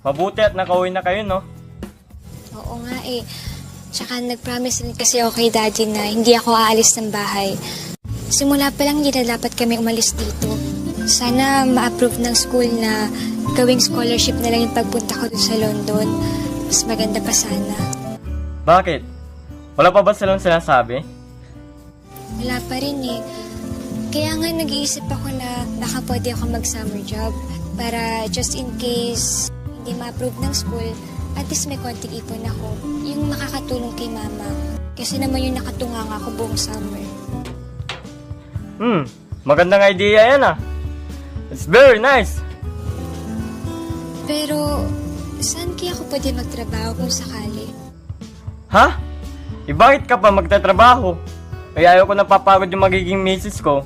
Mabuti at nakauwi na kayo, no? Oo nga eh. Tsaka nag-promise rin kasi ako kay Daddy na hindi ako aalis ng bahay. Simula pa lang hindi na dapat kami umalis dito. Sana ma-approve ng school na gawing scholarship na lang yung pagpunta ko dun sa London. Mas maganda pa sana. Bakit? Wala pa ba silang sinasabi? Wala pa rin eh. Kaya nga nag-iisip ako na baka pwede ako mag-summer job para just in case hindi ma-approve ng school, at least may konting ipon ako. Yung makakatulong kay mama. Kasi naman yung nakatunganga ako buong summer. Magandang idea yan ah. It's very nice. Pero, saan kaya ako pwede magtrabaho kung sakali? Ha? Bakit ka pa magtatrabaho? Ay ayaw ko napapagod yung magiging misis ko.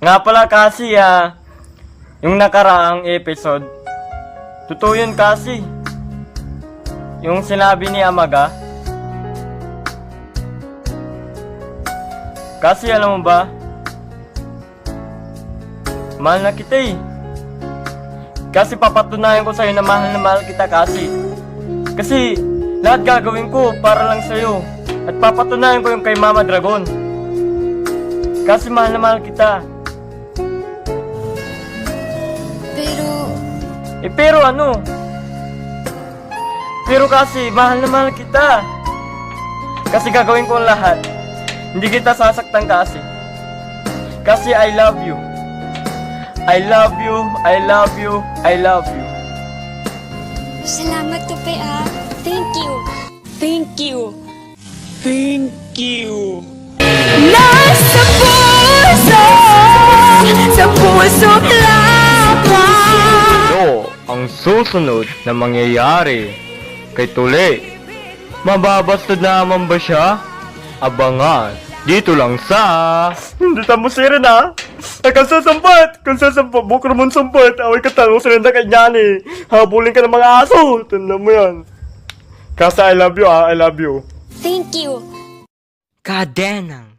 Nga pala kasi yung nakaraang episode, totoo yun kasi. Yung sinabi ni Amaga. Kasi alam mo ba, mahal na kita eh. Kasi papatunayan ko sa'yo na mahal kita kasi. Kasi lahat gagawin ko para lang sa'yo. At papatunayan ko yung kay Mama Dragon. Kasi mahal na mahal kita. Pero ano? Pero kasi mahal na mahal kita. Kasi gagawin ko ang lahat. Hindi kita sasaktan kasi. Kasi I love you. I love you, I love you, I love you. Salamat, Tupe ah. Thank you. Thank you. Thank you. Nasa puso, sa puso lamang. Ito ang susunod na mangyayari kay Tule. Mababastod naman ba siya? Abangan dito lang sa... Hindi tamo siya rin ha? Kung sasampat, bukro mong sampat, away ka talo sa rin na kanyani. Habulin ka ng mga aso, tanda mo yan. Kasi I love you I love you. Thank you. Kadenang